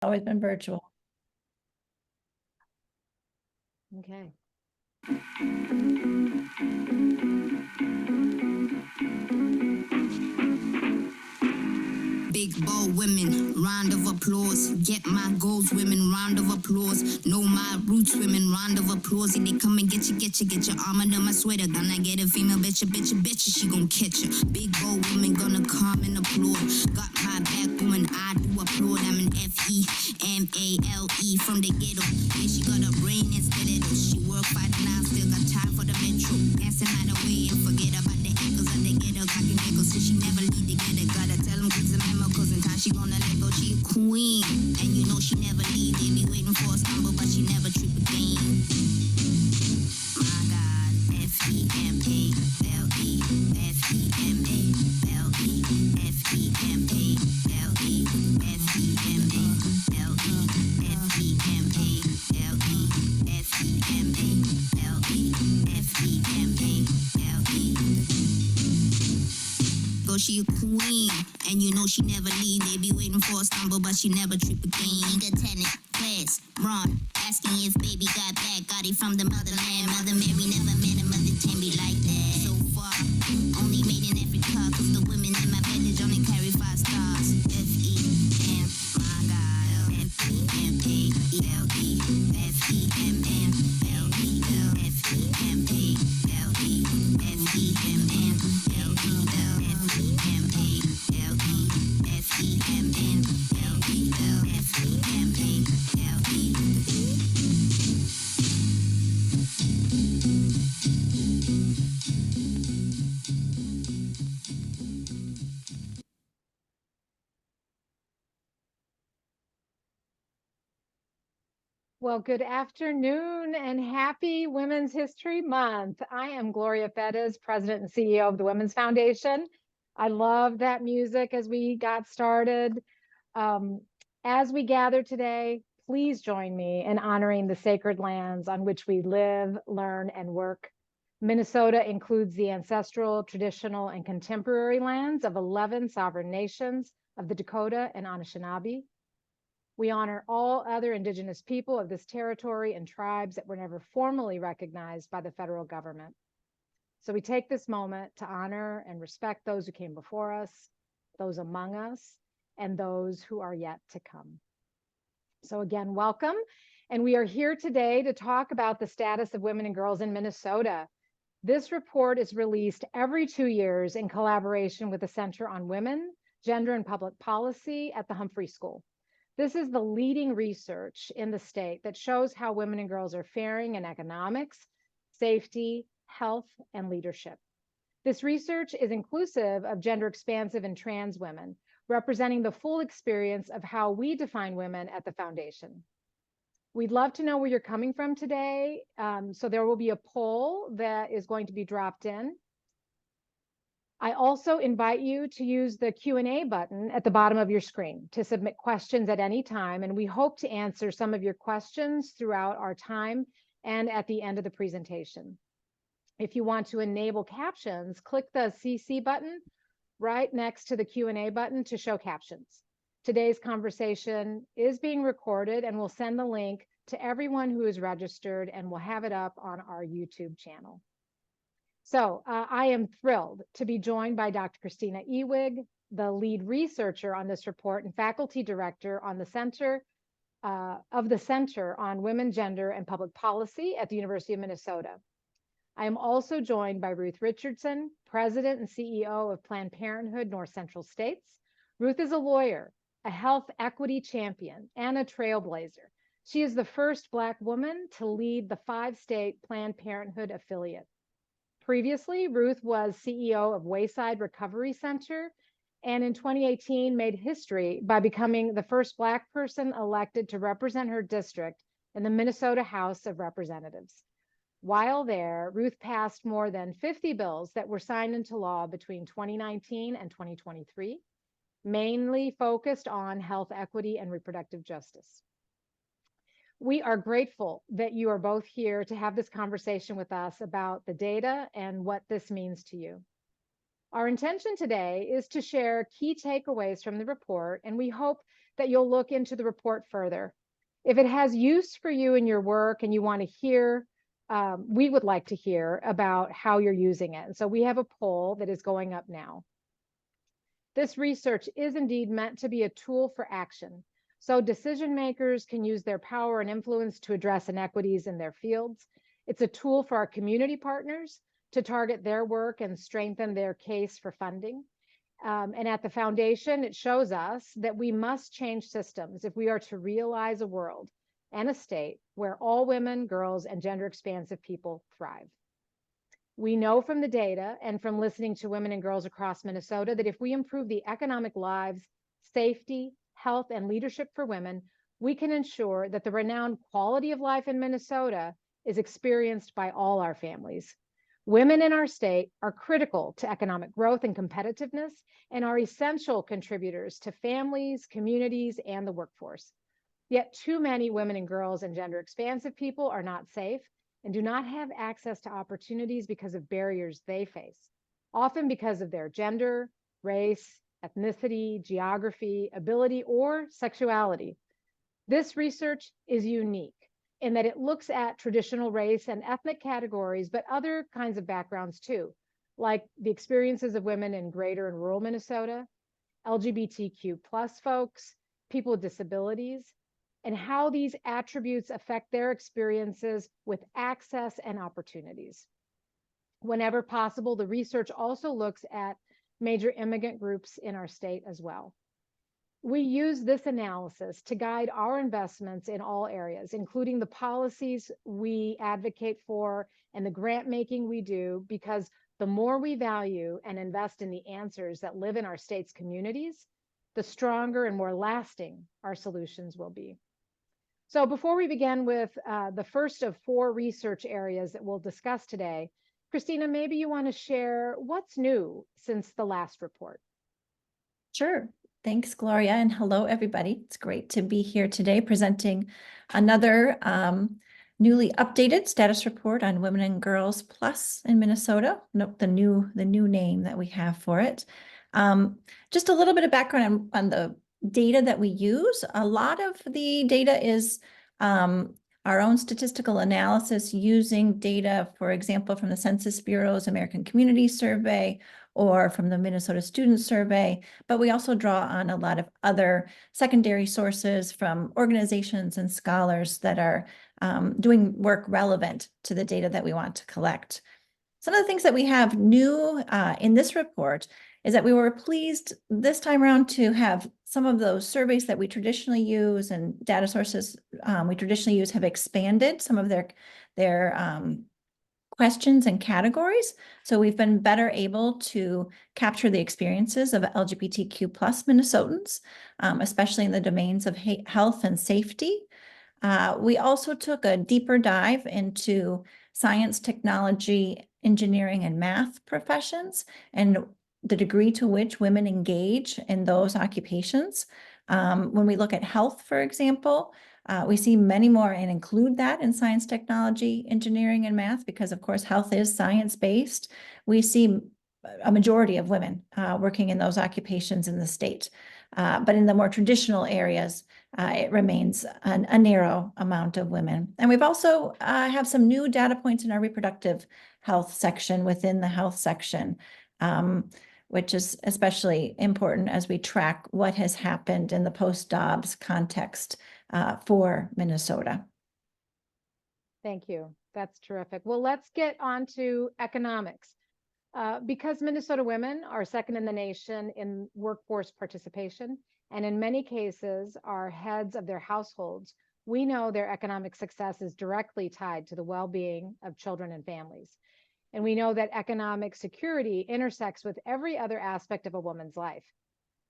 Always been virtual. Okay. Big bold women, round of applause. Get my goals, women, round of applause. Know my roots, women, round of applause. If they come and get your arm under my sweater. Gonna get a female, betcha, she gon' catch ya. Big bold woman, gonna come and applaud. Got my back, woman, I do applaud. I'm an F-E-M-A-L-E from the ghetto. Yeah, she got a brain and stiletto. She work 5 miles, still got time for the metro. Dancing out the way and forget about the echoes of the ghetto. Cocking echoes, so she never leave together. Gotta tell them kids a memo, cause in time she gonna let go. She a queen, and you know she never leave. They be waiting for a stumble, but she never trip again. My God, F-E-M-A-L-E, F-E-M-A-L-E, F-E-M-A-L-E, F-E-M-A-L-E, F-E-M-A-L-E, F-E-M-A-L-E, F-E-M-A-L-E. Go, she a queen, and you know she never leave. They be waiting for a stumble, but she never trip again. Nigga tenant, Perez, Ron, asking if baby got back. Got it from the motherland. Mother Mary never met a mother can be like that. So far, only made in Africa, cause the women in my village only carry 5 stars. F-E-M, my God, F-E-M-A-L-E, F-E-M-M-L-E, F-E-M-A-L-E, F-E-M-M-L-E, Well, good afternoon and happy Women's History Month. I am Gloria Perez, President and CEO of the Women's Foundation. I love that music as we got started. As we gather today, please join me in honoring the sacred lands on which we live, learn, and work. Minnesota includes the ancestral, traditional, and contemporary lands of 11 sovereign nations of the Dakota and Anishinaabe. We honor all other Indigenous people of this territory and tribes that were never formally recognized by the federal government. So we take this moment to honor and respect those who came before us, those among us, and those who are yet to come. So again, welcome. And we are here today to talk about the status of women and girls in Minnesota. This report is released every 2 years in collaboration with the Center on Women, Gender, and Public Policy at the Humphrey School. This is the leading research in the state that shows how women and girls are faring in economics, safety, health, and leadership. This research is inclusive of gender-expansive and trans women, representing the full experience of how we define women at the foundation. We'd love to know where you're coming from today. So there will be a poll that is going to be dropped in. I also invite you to use the Q&A button at the bottom of your screen to submit questions at any time, and we hope to answer some of your questions throughout our time and at the end of the presentation. If you want to enable captions, click the CC button right next to the Q&A button to show captions. Today's conversation is being recorded, and we'll send the link to everyone who is registered, and we'll have it up on our YouTube channel. So I am thrilled to be joined by Dr. Christina Ewig, the lead researcher on this report and faculty director on the Center on Women, Gender, and Public Policy at the University of Minnesota. I am also joined by Ruth Richardson, President and CEO of Planned Parenthood North Central States. Ruth is a lawyer, a health equity champion, and a trailblazer. She is the first Black woman to lead the 5-state Planned Parenthood affiliate. Previously, Ruth was CEO of Wayside Recovery Center, and in 2018 made history by becoming the first Black person elected to represent her district in the Minnesota House of Representatives. While there, Ruth passed more than 50 bills that were signed into law between 2019 and 2023, mainly focused on health equity and reproductive justice. We are grateful that you are both here to have this conversation with us about the data and what this means to you. Our intention today is to share key takeaways from the report, and we hope that you'll look into the report further. If it has use for you in your work and you want to hear, we would like to hear about how you're using it. And so we have a poll that is going up now. This research is indeed meant to be a tool for action. So decision makers can use their power and influence to address inequities in their fields. It's a tool for our community partners to target their work and strengthen their case for funding. And at the foundation, it shows us that we must change systems if we are to realize a world and a state where all women, girls, and gender-expansive people thrive. We know from the data and from listening to women and girls across Minnesota that if we improve the economic lives, safety, health, and leadership for women, we can ensure that the renowned quality of life in Minnesota is experienced by all our families. Women in our state are critical to economic growth and competitiveness and are essential contributors to families, communities, and the workforce. Yet too many women and girls and gender-expansive people are not safe and do not have access to opportunities because of barriers they face, often because of their gender, race, ethnicity, geography, ability, or sexuality. This research is unique in that it looks at traditional race and ethnic categories, but other kinds of backgrounds too, like the experiences of women in greater and rural Minnesota, LGBTQ+ folks, people with disabilities, and how these attributes affect their experiences with access and opportunities. Whenever possible, the research also looks at major immigrant groups in our state as well. We use this analysis to guide our investments in all areas, including the policies we advocate for and the grant making we do, because the more we value and invest in the answers that live in our state's communities, the stronger and more lasting our solutions will be. So before we begin with the first of 4 research areas that we'll discuss today, Christina, maybe you want to share what's new since the last report. Sure. Thanks, Gloria, and hello, everybody. It's great to be here today presenting another newly updated status report on Women and Girls Plus in Minnesota. Note the new name that we have for it. Just a little bit of background on the data that we use. A lot of the data is our own statistical analysis using data, for example, from the Census Bureau's American Community Survey or from the Minnesota Student Survey, but we also draw on a lot of other secondary sources from organizations and scholars that are doing work relevant to the data that we want to collect. Some of the things that we have new in this report is that we were pleased this time around to have some of those surveys that we traditionally use and data sources we traditionally use have expanded some of their questions and categories. So we've been better able to capture the experiences of LGBTQ+ Minnesotans, especially in the domains of health and safety. We also took a deeper dive into science, technology, engineering, and math professions and the degree to which women engage in those occupations. When we look at health, for example, we see many more and include that in science, technology, engineering, and math, because of course, health is science-based. We see a majority of women working in those occupations in the state. But in the more traditional areas, it remains a narrow amount of women. And we've also have some new data points in our reproductive health section within the health section, which is especially important as we track what has happened in the post-Dobbs context for Minnesota. Thank you. That's terrific. Well, let's get on to economics. Because Minnesota women are second in the nation in workforce participation, and in many cases are heads of their households, we know their economic success is directly tied to the well-being of children and families. And we know that economic security intersects with every other aspect of a woman's life,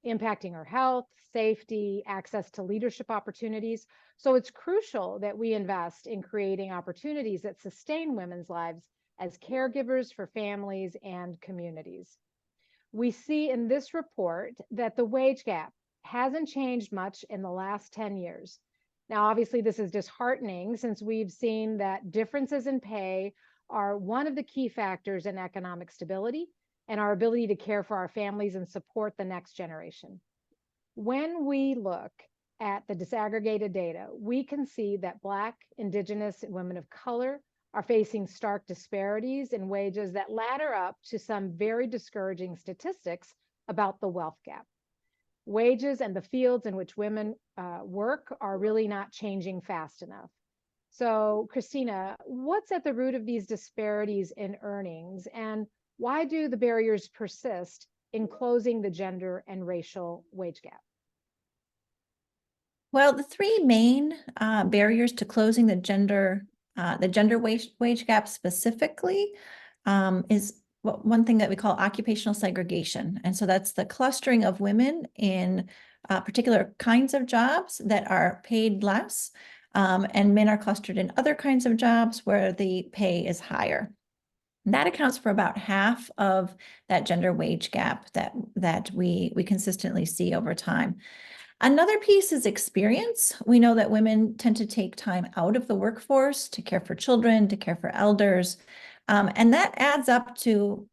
impacting her health, safety, access to leadership opportunities. So it's crucial that we invest in creating opportunities that sustain women's lives as caregivers for families and communities. We see in this report that the wage gap hasn't changed much in the last 10 years. Now, obviously, this is disheartening since we've seen that differences in pay are one of the key factors in economic stability and our ability to care for our families and support the next generation. When we look at the disaggregated data, we can see that Black, Indigenous, and women of color are facing stark disparities in wages that ladder up to some very discouraging statistics about the wealth gap. Wages and the fields in which women work are really not changing fast enough. So, Christina, what's at the root of these disparities in earnings, and why do the barriers persist in closing the gender and racial wage gap? Well, the three main barriers to closing the gender wage gap specifically is one thing that we call occupational segregation. And so that's the clustering of women in particular kinds of jobs that are paid less, and men are clustered in other kinds of jobs where the pay is higher. That accounts for about half of that gender wage gap that we consistently see over time. Another piece is experience. We know that women tend to take time out of the workforce to care for children, to care for elders, and that adds up to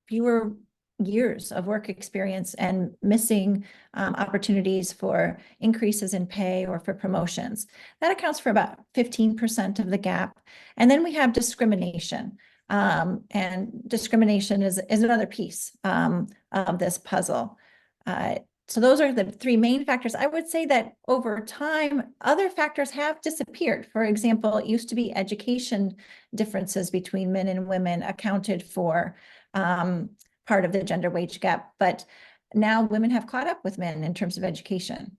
fewer years of work experience and missing opportunities for increases in pay or for promotions. That accounts for about 15% of the gap. And then we have discrimination. And discrimination is another piece of this puzzle. So those are the three main factors. I would say that over time, other factors have disappeared. For example, it used to be education differences between men and women accounted for part of the gender wage gap, but now women have caught up with men in terms of education.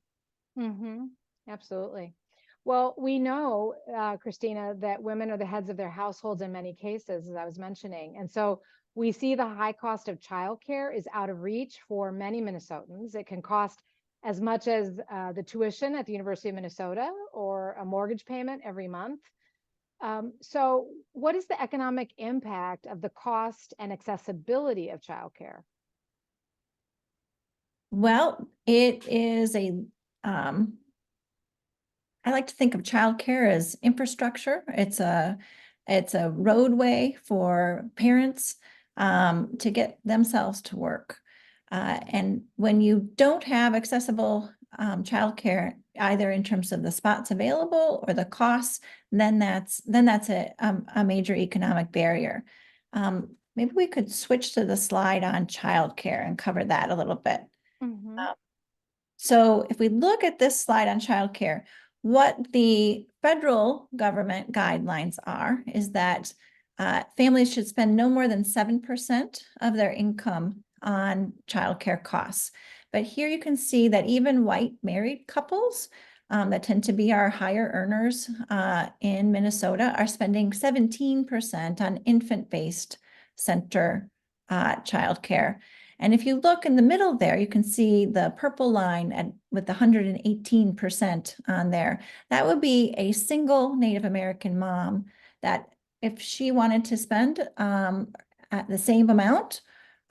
Mm-hmm. Absolutely. Well, we know, Christina, that women are the heads of their households in many cases, as I was mentioning. And so we see the high cost of childcare is out of reach for many Minnesotans. It can cost as much as the tuition at the University of Minnesota or a mortgage payment every month. So what is the economic impact of the cost and accessibility of childcare? Well, it is I like to think of childcare as infrastructure. It's a roadway for parents to get themselves to work. And when you don't have accessible childcare, either in terms of the spots available or the costs, then that's a major economic barrier. Maybe we could switch to the slide on childcare and cover that a little bit. Mm-hmm. So if we look at this slide on childcare, what the federal government guidelines are is that families should spend no more than 7% of their income on childcare costs. But here you can see that even white married couples that tend to be our higher earners in Minnesota are spending 17% on infant-based center childcare. And if you look in the middle there, you can see the purple line with the 118% on there. That would be a single Native American mom that if she wanted to spend the same amount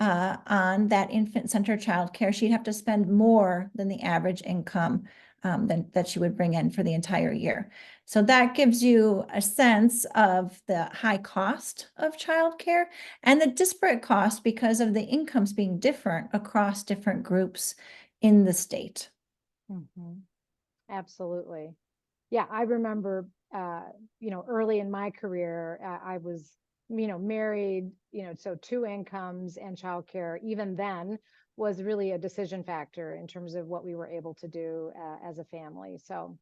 on that infant center childcare, she'd have to spend more than the average income that she would bring in for the entire year. So that gives you a sense of the high cost of childcare and the disparate cost because of the incomes being different across different groups in the state. Mm-hmm. Absolutely. Yeah, I remember, early in my career, I was, married, so two incomes and childcare, even then was really a decision factor in terms of what we were able to do as a family. So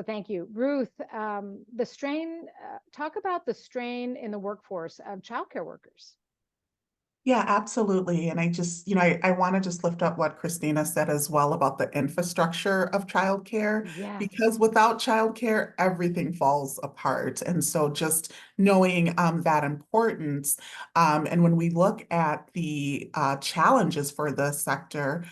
thank you. Ruth, talk about the strain in the workforce of childcare workers. Yeah, absolutely. And I just, I want to just lift up what Christina said as well about the infrastructure of childcare, Yes. because without childcare, everything falls apart. And so just knowing that importance, and when we look at the challenges for the sector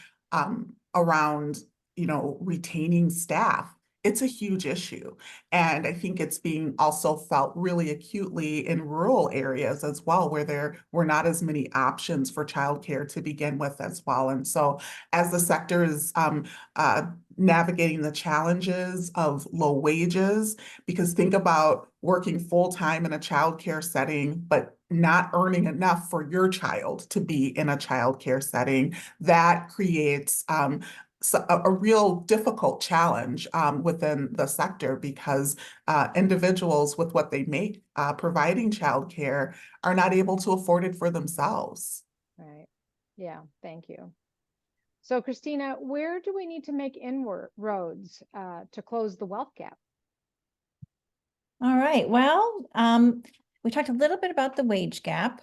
around, retaining staff, it's a huge issue. And I think it's being also felt really acutely in rural areas as well, where there were not as many options for childcare to begin with as well. And so as the sector is navigating the challenges of low wages, because think about working full-time in a childcare setting, but not earning enough for your child to be in a childcare setting, that creates a real difficult challenge within the sector because individuals with what they make providing childcare are not able to afford it for themselves. Right. Yeah, thank you. So Christina, where do we need to make inroads to close the wealth gap? All right, well, we talked a little bit about the wage gap.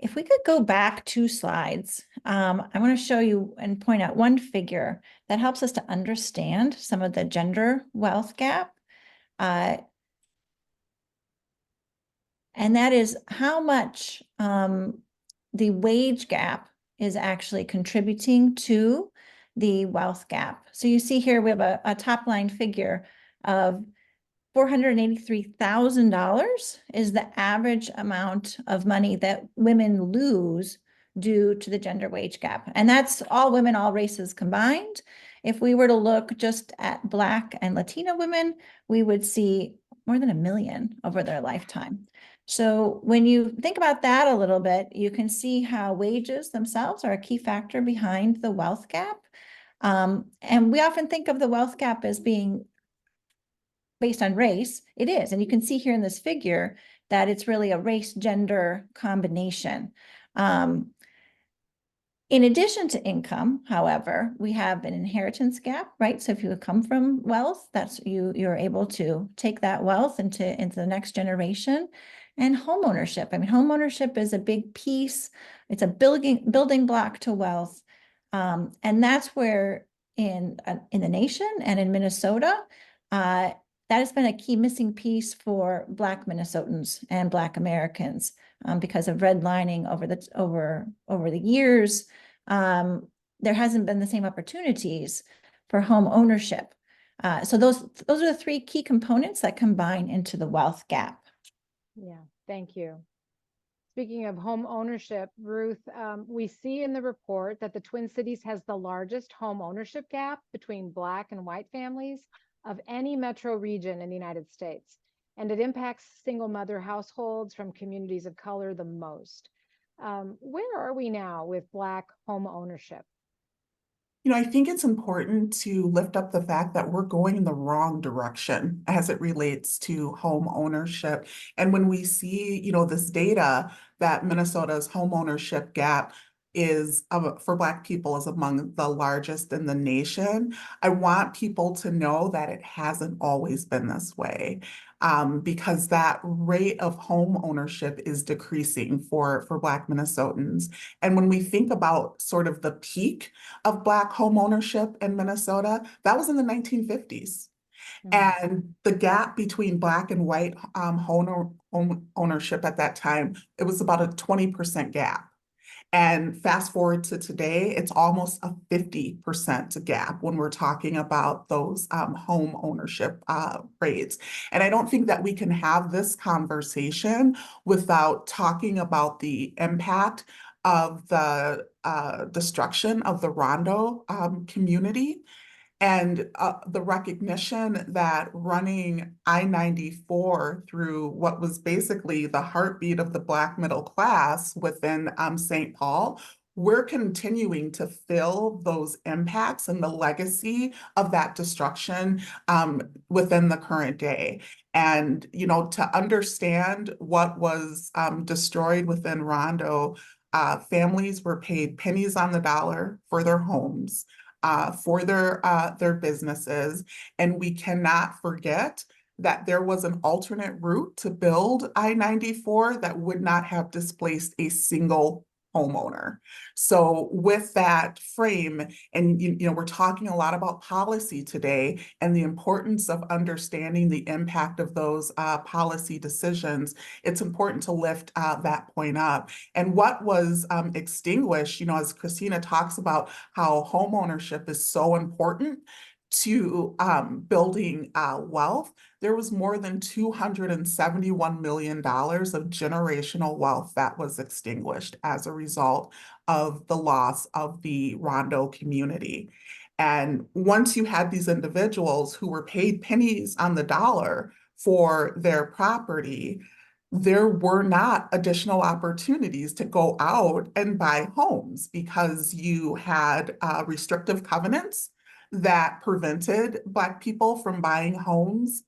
If we could go back 2 slides, I want to show you and point out one figure that helps us to understand some of the gender wealth gap. And that is how much the wage gap is actually contributing to the wealth gap. So you see here we have a top line figure of $483,000 is the average amount of money that women lose due to the gender wage gap. And that's all women, all races combined. If we were to look just at Black and Latino women, we would see more than $1 million over their lifetime. So when you think about that a little bit, you can see how wages themselves are a key factor behind the wealth gap. And we often think of the wealth gap as being based on race. It is. And you can see here in this figure that it's really a race-gender combination. In addition to income, however, we have an inheritance gap, right? So if you come from wealth, you're able to take that wealth into the next generation. And home ownership. I mean, home ownership is a big piece. It's a building block to wealth. And that's where in the nation and in Minnesota, that has been a key missing piece for Black Minnesotans and Black Americans because of redlining over the years. There hasn't been the same opportunities for home ownership. So those are the 3 key components that combine into the wealth gap. Yeah, thank you. Speaking of home ownership, Ruth, we see in the report that the Twin Cities has the largest home ownership gap between Black and white families of any metro region in the United States. And it impacts single mother households from communities of color the most. Where are we now with Black home ownership? I think it's important to lift up the fact that we're going in the wrong direction as it relates to home ownership. And when we see, this data that Minnesota's home ownership gap is for Black people is among the largest in the nation, I want people to know that it hasn't always been this way. Because that rate of home ownership is decreasing for Black Minnesotans. And when we think about sort of the peak of Black home ownership in Minnesota, that was in the 1950s. And the gap between Black and white home ownership at that time, it was about a 20% gap. And fast forward to today, it's almost a 50% gap when we're talking about those home ownership rates. And I don't think that we can have this conversation without talking about the impact of the destruction of the Rondo community and the recognition that running I-94 through what was basically the heartbeat of the Black middle class within St. Paul, we're continuing to feel those impacts and the legacy of that destruction within the current day. And, to understand what was destroyed within Rondo, families were paid pennies on the dollar for their homes. For their businesses. And we cannot forget that there was an alternate route to build I-94 that would not have displaced a single homeowner. So with that frame, and we're talking a lot about policy today and the importance of understanding the impact of those policy decisions, it's important to lift that point up. And what was extinguished, as Christina talks about how home ownership is so important to building wealth, there was more than $271 million of generational wealth that was extinguished as a result of the loss of the Rondo community. And once you had these individuals who were paid pennies on the dollar for their property, there were not additional opportunities to go out and buy homes because you had restrictive covenants that prevented Black people from buying homes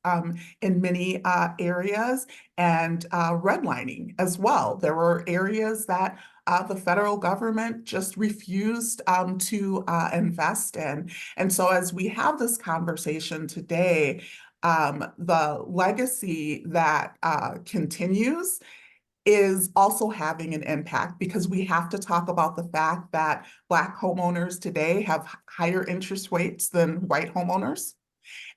in many areas, and redlining as well. There were areas that the federal government just refused to invest in. And so as we have this conversation today, the legacy that continues is also having an impact, because we have to talk about the fact that Black homeowners today have higher interest rates than white homeowners.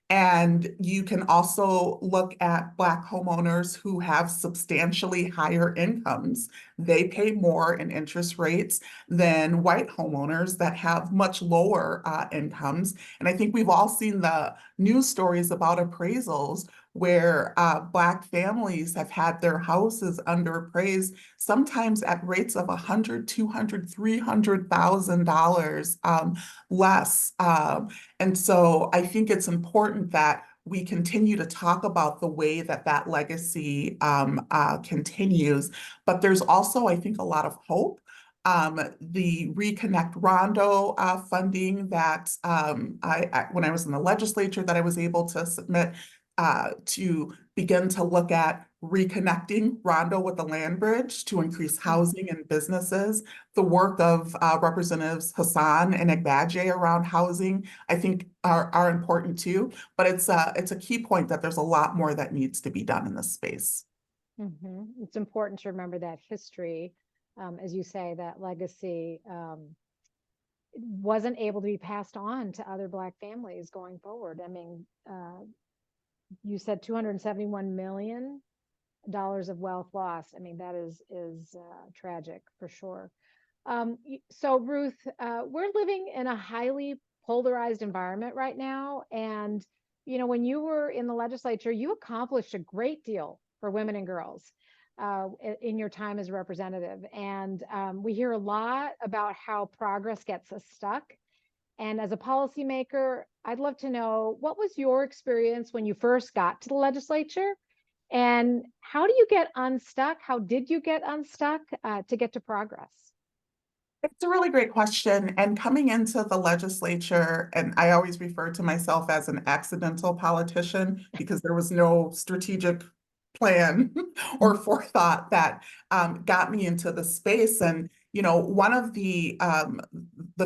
And you can also look at Black homeowners who have substantially higher incomes. They pay more in interest rates than white homeowners that have much lower incomes. And I think we've all seen the news stories about appraisals where Black families have had their houses underappraised, sometimes at rates of $100,000, $200,000, $300,000 less. And so I think it's important that we continue to talk about the way that that legacy continues. But there's also, I think, a lot of hope. The Reconnect Rondo funding that when I was in the legislature, that I was able to submit to begin to look at reconnecting Rondo with the land bridge to increase housing and businesses. The work of Representatives Hassan and Agbaje around housing, I think, are important too. But it's a key point that there's a lot more that needs to be done in this space. It's important to remember that history, as you say, that legacy wasn't able to be passed on to other Black families going forward. I mean, you said $271 million of wealth lost. I mean, that is tragic for sure. So Ruth, we're living in a highly polarized environment right now. And, you know, when you were in the legislature, you accomplished a great deal for women and girls in your time as a representative. And we hear a lot about how progress gets us stuck. And as a policymaker, I'd love to know, what was your experience when you first got to the legislature? And how do you get unstuck? How did you get unstuck to get to progress? It's a really great question. And coming into the legislature, and I always refer to myself as an accidental politician because there was no strategic plan or forethought that got me into the space. And you know, one of the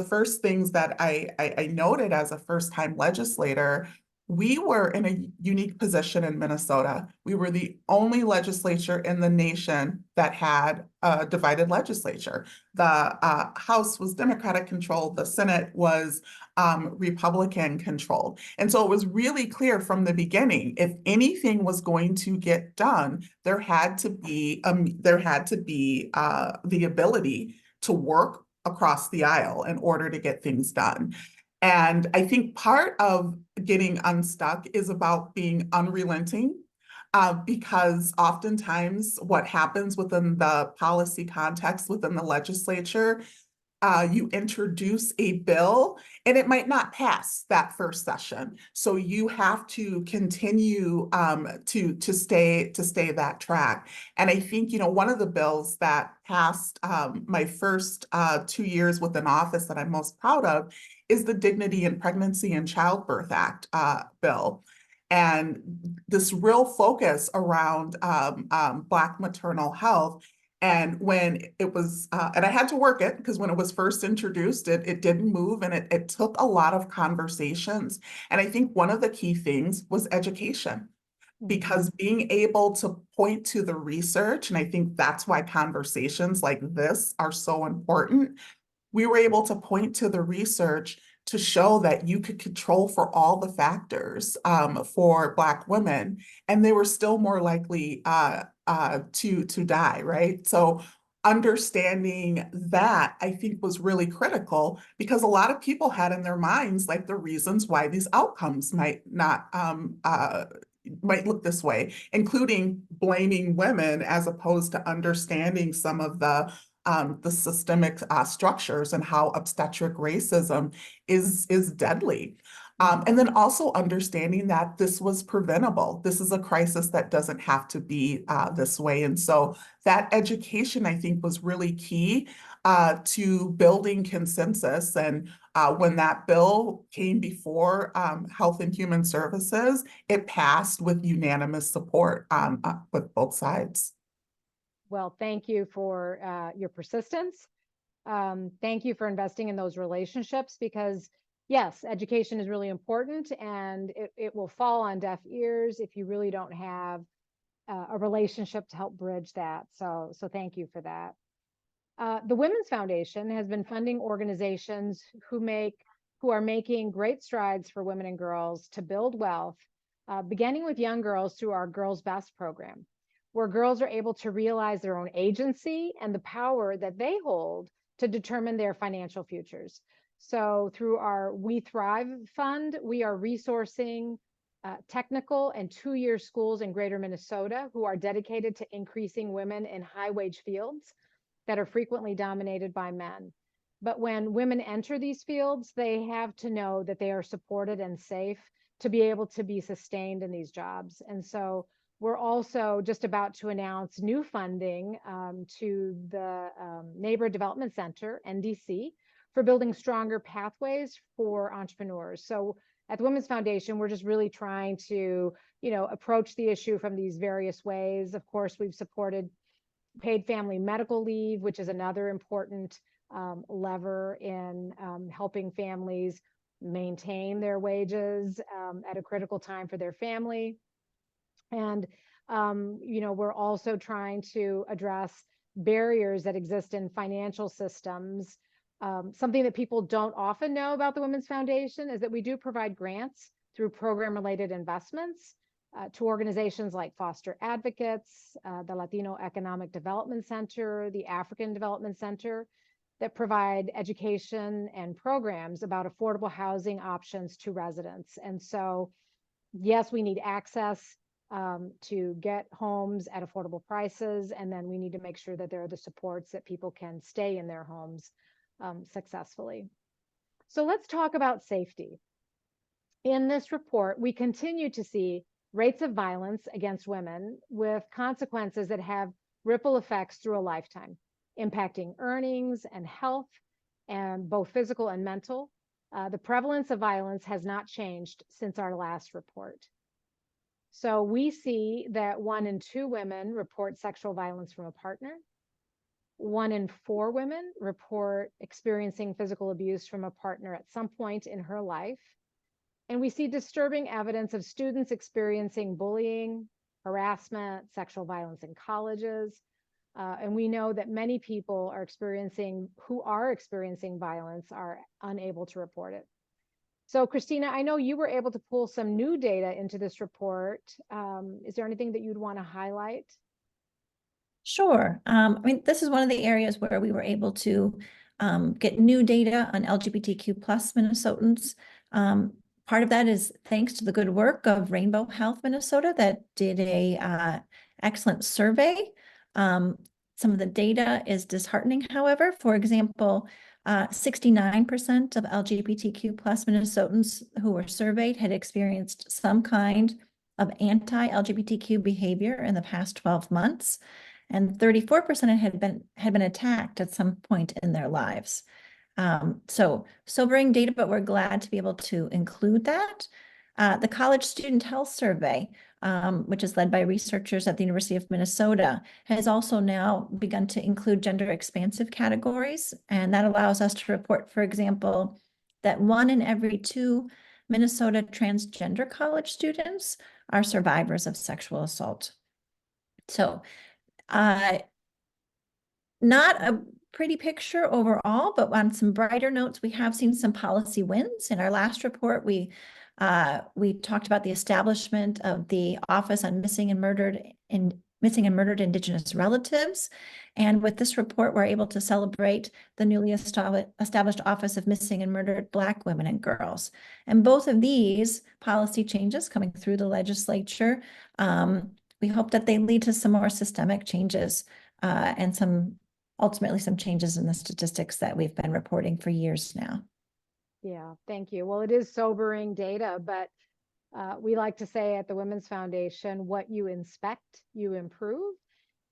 first things that I noted as a first-time legislator, we were in a unique position in Minnesota. We were the only legislature in the nation that had a divided legislature. The House was Democratic controlled, the Senate was Republican controlled. And so it was really clear from the beginning, if anything was going to get done, there had to be the ability to work across the aisle in order to get things done. And I think part of getting unstuck is about being unrelenting, because oftentimes what happens within the policy context within the legislature, you introduce a bill and it might not pass that first session. So you have to continue to stay that track. And I think, you know, one of the bills that passed my first 2 years within office that I'm most proud of is the Dignity in Pregnancy and Childbirth Act bill. And this real focus around Black maternal health. And when it was, and I had to work it because when it was first introduced, it didn't move, and it took a lot of conversations. And I think one of the key things was education, because being able to point to the research, and I think that's why conversations like this are so important. We were able to point to the research to show that you could control for all the factors for Black women, and they were still more likely to die, right? So understanding that, I think, was really critical, because a lot of people had in their minds like the reasons why these outcomes might not might look this way, including blaming women as opposed to understanding some of the systemic structures and how obstetric racism is deadly. And then also understanding that this was preventable. This is a crisis that doesn't have to be this way. And so that education, I think, was really key to building consensus. And when that bill came before Health and Human Services, it passed with unanimous support with both sides. Well, thank you for your persistence. Thank you for investing in those relationships, because yes, education is really important, and it will fall on deaf ears if you really don't have a relationship to help bridge that. So thank you for that. The Women's Foundation has been funding organizations who are making great strides for women and girls to build wealth, beginning with young girls through our Girls Best program, where girls are able to realize their own agency and the power that they hold to determine their financial futures. So through our We Thrive Fund, we are resourcing technical and two-year schools in Greater Minnesota who are dedicated to increasing women in high-wage fields that are frequently dominated by men. But when women enter these fields, they have to know that they are supported and safe to be able to be sustained in these jobs. And so we're also just about to announce new funding to the Neighborhood Development Center, NDC, for building stronger pathways for entrepreneurs. So at the Women's Foundation, we're just really trying to, approach the issue from these various ways. Of course, we've supported paid family medical leave, which is another important lever in helping families maintain their wages at a critical time for their family. And, we're also trying to address barriers that exist in financial systems. Something that people don't often know about the Women's Foundation is that we do provide grants through program-related investments to organizations like Foster Advocates, the Latino Economic Development Center, the African Development Center, that provide education and programs about affordable housing options to residents. And so, yes, we need access to get homes at affordable prices, and then we need to make sure that there are the supports that people can stay in their homes successfully. So let's talk about safety. In this report, we continue to see rates of violence against women with consequences that have ripple effects through a lifetime, impacting earnings and health, and both physical and mental. The prevalence of violence has not changed since our last report. So we see that 1 in 2 women report sexual violence from a partner. 1 in 4 women report experiencing physical abuse from a partner at some point in her life. And we see disturbing evidence of students experiencing bullying, harassment, sexual violence in colleges. And we know that many people who are experiencing violence are unable to report it. So Christina, I know you were able to pull some new data into this report. Is there anything that you'd want to highlight? Sure. This is one of the areas where we were able to get new data on LGBTQ plus Minnesotans. Part of that is thanks to the good work of Rainbow Health Minnesota that did a excellent survey. Some of the data is disheartening, however. For example, 69% of LGBTQ plus Minnesotans who were surveyed had experienced some kind of anti-LGBTQ behavior in the past 12 months, and 34% had been attacked at some point in their lives. So sobering data, but we're glad to be able to include that. The College Student Health Survey, which is led by researchers at the University of Minnesota, has also now begun to include gender-expansive categories. And that allows us to report, for example, that 1 in every 2 Minnesota transgender college students are survivors of sexual assault. So not a pretty picture overall, but on some brighter notes, we have seen some policy wins. In our last report, we talked about the establishment of the Office on Missing and Murdered Indigenous Relatives. And with this report, we're able to celebrate the newly established Office of Missing and Murdered Black Women and Girls. And both of these policy changes coming through the legislature, we hope that they lead to some more systemic changes and ultimately some changes in the statistics that we've been reporting for years now. Yeah, thank you. Well, it is sobering data, but we like to say at the Women's Foundation, what you inspect, you improve.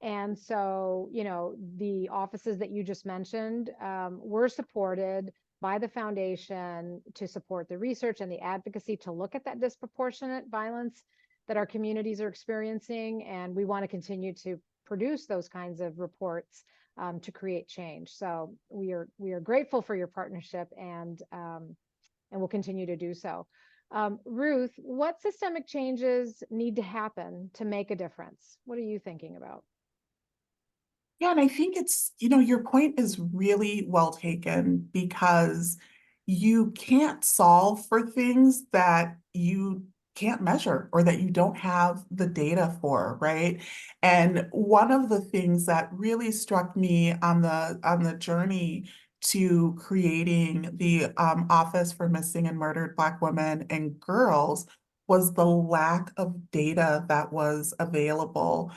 And so, you know, the offices that you just mentioned were supported by the foundation to support the research and the advocacy to look at that disproportionate violence that our communities are experiencing. And we want to continue to produce those kinds of reports to create change. So we are grateful for your partnership and we'll continue to do so. Ruth, what systemic changes need to happen to make a difference? What are you thinking about? Yeah, and I think it's, your point is really well taken because you can't solve for things that you can't measure or that you don't have the data for, right? And one of the things that really struck me on the journey to creating the Office for Missing and Murdered Black Women and Girls was the lack of data that was available.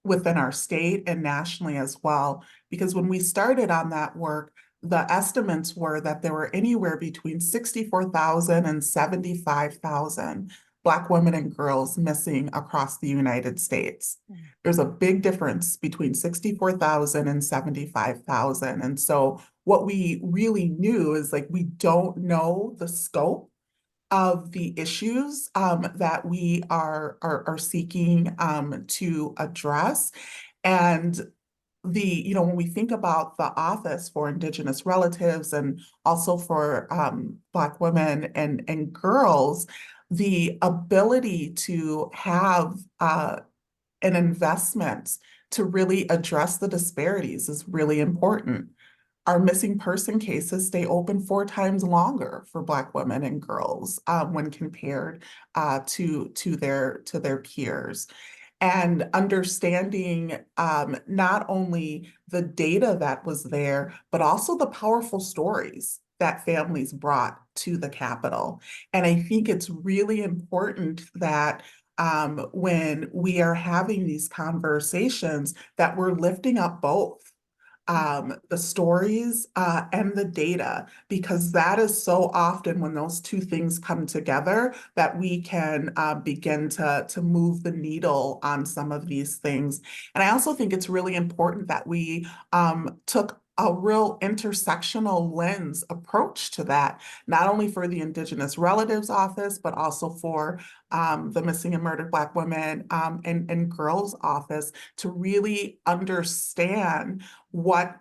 Within our state and nationally as well. Because when we started on that work, the estimates were that there were anywhere between 64,000 and 75,000 Black women and girls missing across the United States. There's a big difference between 64,000 and 75,000. And so what we really knew is like, we don't know the scope of the issues that we are seeking to address. And when we think about the Office for Indigenous Relatives and also for Black women and girls, the ability to have an investment to really address the disparities is really important. Our missing person cases stay open 4 times longer for Black women and girls when compared to their peers. And understanding not only the data that was there, but also the powerful stories that families brought to the Capitol. And I think it's really important that when we are having these conversations, that we're lifting up both the stories and the data, because that is so often when those two things come together that we can begin to move the needle on some of these things. And I also think it's really important that we took a real intersectional lens approach to that, not only for the Indigenous Relatives Office, but also for the Missing and Murdered Black Women and Girls Office, to really understand what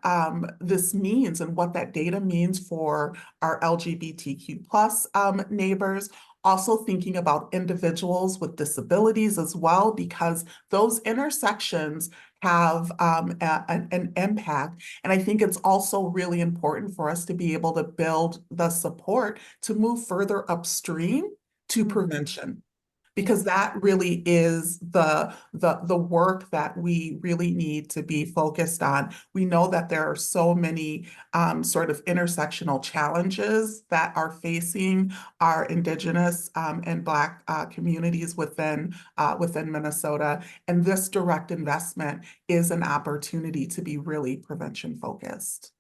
this means and what that data means for our LGBTQ plus neighbors. Also thinking about individuals with disabilities as well, because those intersections have an impact. And I think it's also really important for us to be able to build the support to move further upstream to prevention, because that really is the work that we really need to be focused on. We know that there are so many sort of intersectional challenges that are facing our Indigenous and Black communities within Minnesota, and this direct investment is an opportunity to be really prevention focused.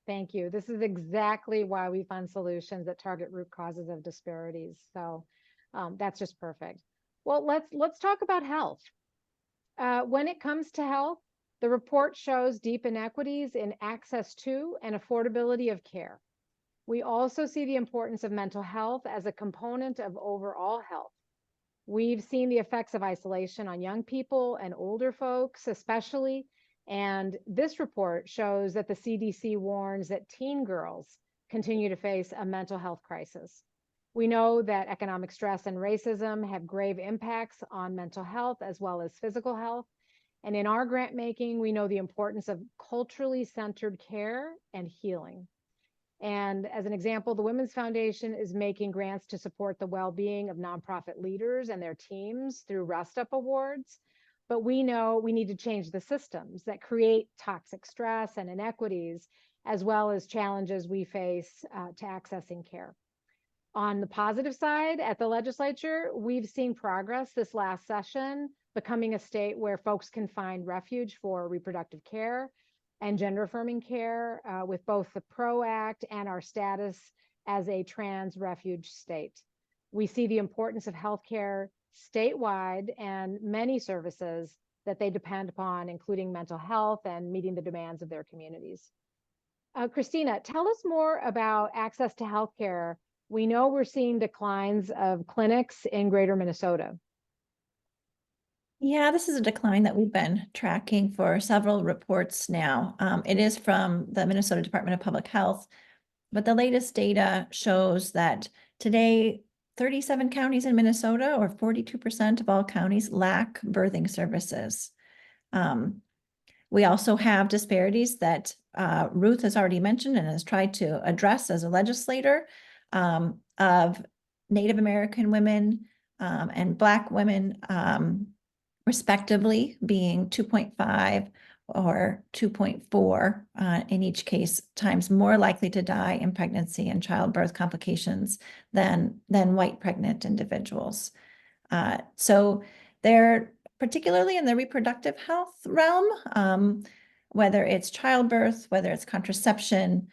Thank you. This is exactly why we fund solutions that target root causes of disparities. So that's just perfect. Well, let's talk about health. When it comes to health, the report shows deep inequities in access to and affordability of care. We also see the importance of mental health as a component of overall health. We've seen the effects of isolation on young people and older folks, especially. And this report shows that the CDC warns that teen girls continue to face a mental health crisis. We know that economic stress and racism have grave impacts on mental health as well as physical health. And in our grant making, we know the importance of culturally centered care and healing. And as an example, the Women's Foundation is making grants to support the well-being of nonprofit leaders and their teams through Rest Up Awards. But we know we need to change the systems that create toxic stress and inequities, as well as challenges we face to accessing care. On the positive side, at the legislature, we've seen progress this last session, becoming a state where folks can find refuge for reproductive care and gender affirming care with both the PRO Act and our status as a trans refuge state. We see the importance of healthcare statewide and many services that they depend upon, including mental health and meeting the demands of their communities. Christina, tell us more about access to healthcare. We know we're seeing declines of clinics in greater Minnesota. Yeah, this is a decline that we've been tracking for several reports now. It is from the Minnesota Department of Public Health, but the latest data shows that today, 37 counties in Minnesota, or 42% of all counties, lack birthing services. We also have disparities that Ruth has already mentioned and has tried to address as a legislator, of Native American women and Black women, respectively, being 2.5 or 2.4 in each case times more likely to die in pregnancy and childbirth complications than white pregnant individuals. So they're particularly in the reproductive health realm, whether it's childbirth, whether it's contraception,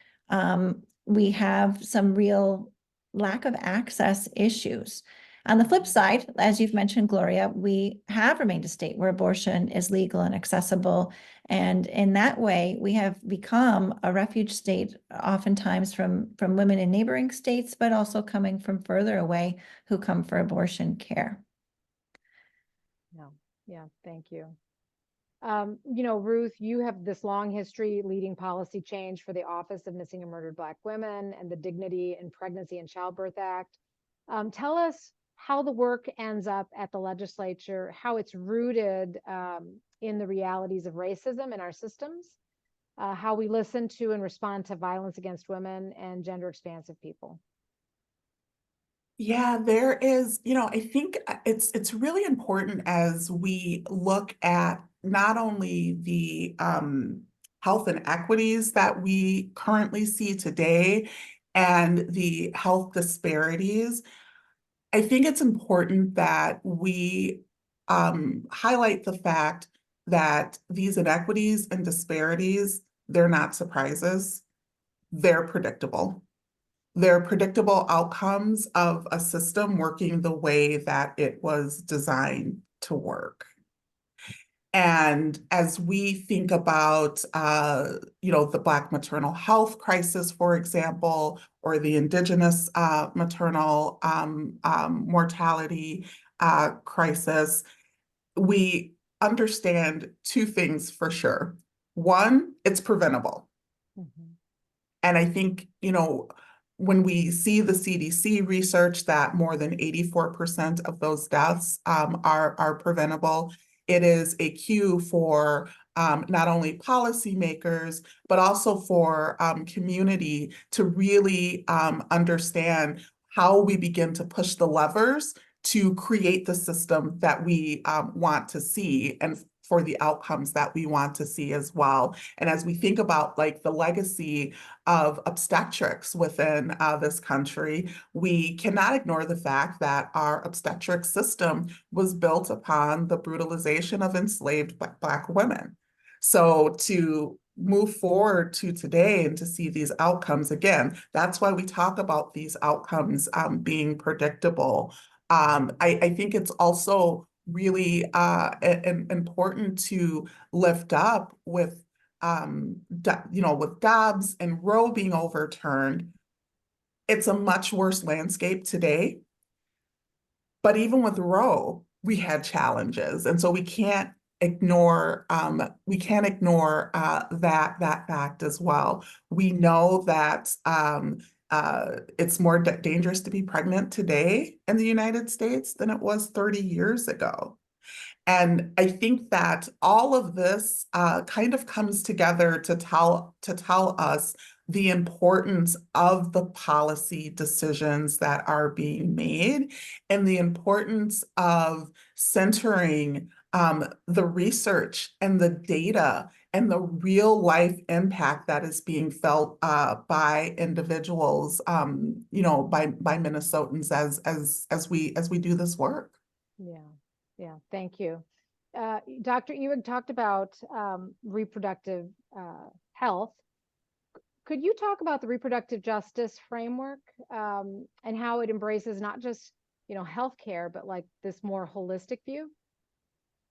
we have some real lack of access issues. On the flip side, as you've mentioned, Gloria, we have remained a state where abortion is legal and accessible. And in that way, we have become a refuge state, oftentimes from women in neighboring states, but also coming from further away who come for abortion care. Yeah, thank you. You know, Ruth, you have this long history leading policy change for the Office of Missing and Murdered Black Women and the Dignity in Pregnancy and Childbirth Act. Tell us how the work ends up at the legislature, how it's rooted in the realities of racism in our systems, how we listen to and respond to violence against women and gender expansive people. Yeah, there is, I think it's really important as we look at not only the health inequities that we currently see today and the health disparities. I think it's important that we highlight the fact that these inequities and disparities, they're not surprises, they're predictable. They're predictable outcomes of a system working the way that it was designed to work. And as we think about, the Black maternal health crisis, for example, or the Indigenous maternal mortality crisis, we understand two things for sure. One, it's preventable. Mm-hmm. And I think, when we see the CDC research that more than 84% of those deaths are preventable, it is a cue for not only policymakers, but also for community to really understand how we begin to push the levers to create the system that we want to see and for the outcomes that we want to see as well. And as we think about like the legacy of obstetrics within this country, we cannot ignore the fact that our obstetric system was built upon the brutalization of enslaved Black women. So to move forward to today and to see these outcomes again, that's why we talk about these outcomes being predictable. I think it's also really important to lift up with with Dobbs and Roe being overturned. It's a much worse landscape today. But even with Roe, we had challenges, and so we can't ignore that fact as well. We know that it's more dangerous to be pregnant today in the United States than it was 30 years ago. And I think that all of this kind of comes together to tell us the importance of the policy decisions that are being made and the importance of centering the research and the data and the real life impact that is being felt by individuals, by Minnesotans as we do this work. Yeah, thank you. Dr. Ewig talked about reproductive health. could you talk about the reproductive justice framework and how it embraces not just, healthcare, but like this more holistic view?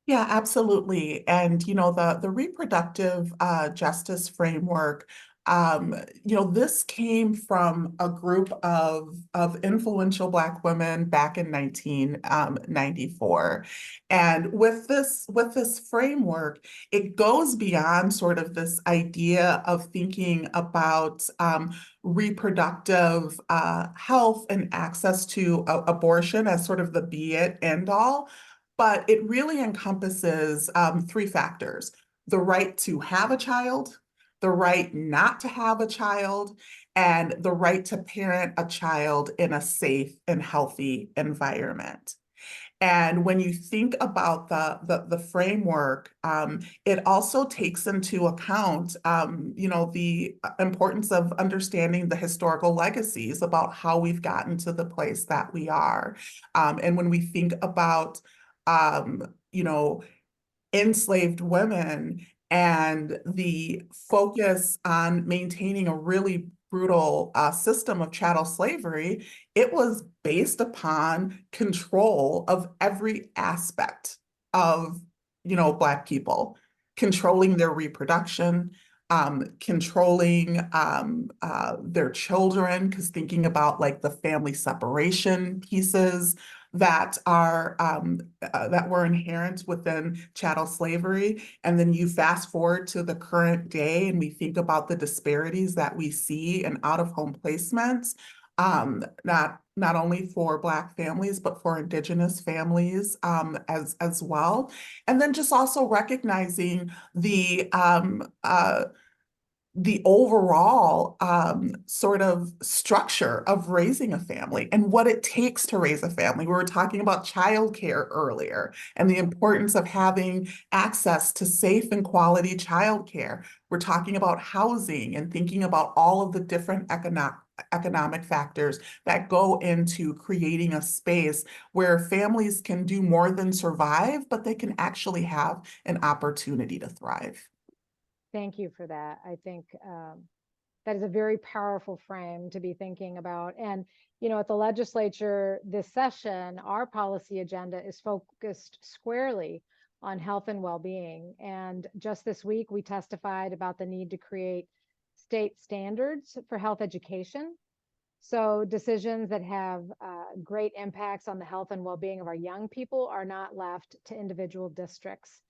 Yeah, absolutely. And the reproductive justice framework, this came from a group of influential Black women back in 1994. And with this framework, it goes beyond sort of this idea of thinking about reproductive health and access to abortion as sort of the be it end all. But it really encompasses three factors: the right to have a child, the right not to have a child, and the right to parent a child in a safe and healthy environment. And when you think about the framework, it also takes into account, the importance of understanding the historical legacies about how we've gotten to the place that we are. And when we think about, um, you know, enslaved women and the focus on maintaining a really brutal system of chattel slavery, it was based upon control of every aspect of, Black people, controlling their reproduction, controlling their children, because thinking about like the family separation pieces that were inherent within chattel slavery. And then you fast forward to the current day and we think about the disparities that we see in out-of-home placements, not only for Black families, but for Indigenous families as well. And then just also recognizing the overall sort of structure of raising a family and what it takes to raise a family. We were talking about childcare earlier and the importance of having access to safe and quality childcare. We're talking about housing and thinking about all of the different economic factors that go into creating a space where families can do more than survive, but they can actually have an opportunity to thrive. Thank you for that. I think that is a very powerful frame to be thinking about. And, at the legislature this session, our policy agenda is focused squarely on health and well-being. And just this week, we testified about the need to create state standards for health education. So decisions that have great impacts on the health and well-being of our young people are not left to individual districts.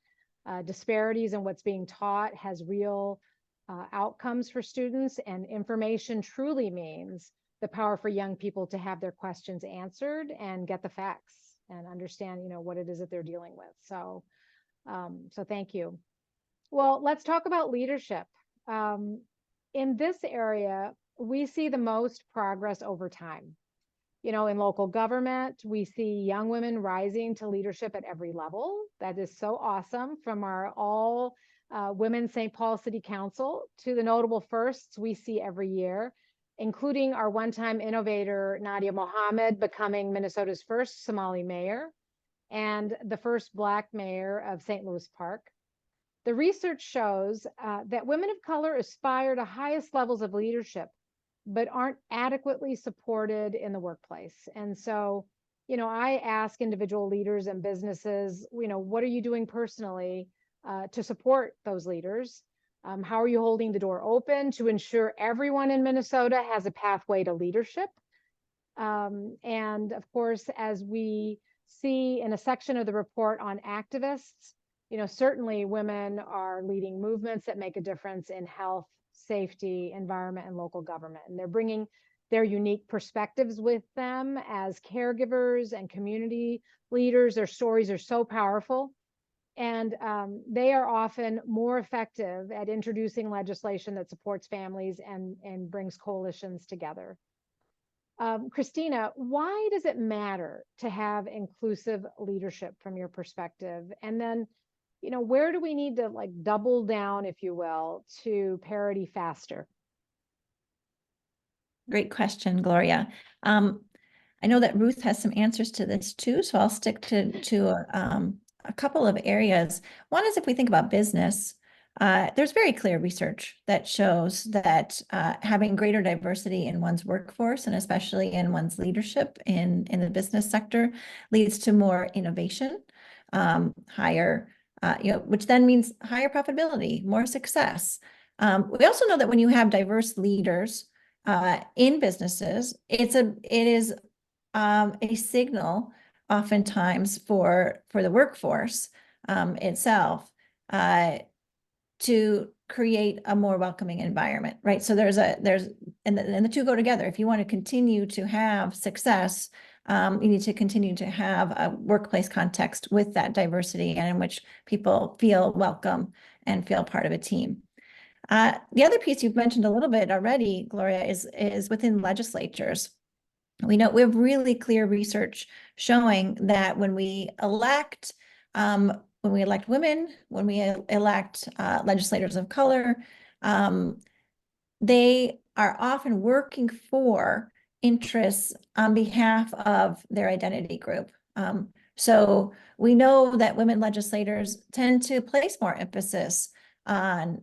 Disparities in what's being taught has real outcomes for students, and information truly means the power for young people to have their questions answered and get the facts and understand, what it is that they're dealing with. So thank you. Well, let's talk about leadership. In this area, we see the most progress over time. In local government, we see young women rising to leadership at every level. That is so awesome, from our all women St. Paul City Council to the notable firsts we see every year, including our one-time innovator, Nadia Mohammed, becoming Minnesota's first Somali mayor and the first Black mayor of St. Louis Park. The research shows that women of color aspire to highest levels of leadership, but aren't adequately supported in the workplace. And so, I ask individual leaders and businesses, what are you doing personally to support those leaders? How are you holding the door open to ensure everyone in Minnesota has a pathway to leadership? And of course, as we see in a section of the report on activists, certainly women are leading movements that make a difference in health, safety, environment, and local government. And they're bringing their unique perspectives with them as caregivers and community leaders. Their stories are so powerful. And they are often more effective at introducing legislation that supports families and brings coalitions together. Christina, why does it matter to have inclusive leadership from your perspective? And then, where do we need to double down, if you will, to parity faster? Great question, Gloria. I know that Ruth has some answers to this too, so I'll stick to a couple of areas. One is if we think about business, there's very clear research that shows that having greater diversity in one's workforce, and especially in one's leadership in the business sector, leads to more innovation, higher, which then means higher profitability, more success. We also know that when you have diverse leaders in businesses, it is a signal oftentimes for the workforce itself to create a more welcoming environment, right? So and the two go together. If you want to continue to have success, you need to continue to have a workplace context with that diversity and in which people feel welcome and feel part of a team. The other piece you've mentioned a little bit already, Gloria, is within legislatures. We know we have really clear research showing that when we elect women, when we elect legislators of color, they are often working for interests on behalf of their identity group. So we know that women legislators tend to place more emphasis on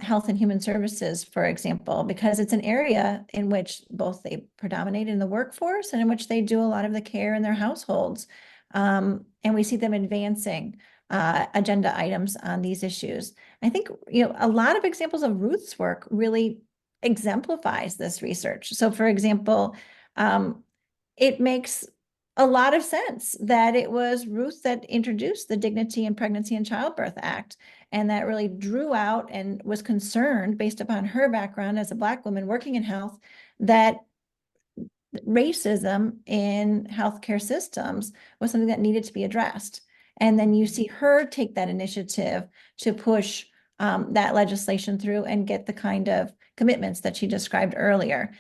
health and human services, for example, because it's an area in which both they predominate in the workforce and in which they do a lot of the care in their households. And we see them advancing agenda items on these issues. I think, a lot of examples of Ruth's work really exemplifies this research. So for example, it makes a lot of sense that it was Ruth that introduced the Dignity in Pregnancy and Childbirth Act, and that really drew out and was concerned, based upon her background as a Black woman working in health, that racism in healthcare systems was something that needed to be addressed. And then you see her take that initiative to push that legislation through and get the kind of commitments that she described earlier.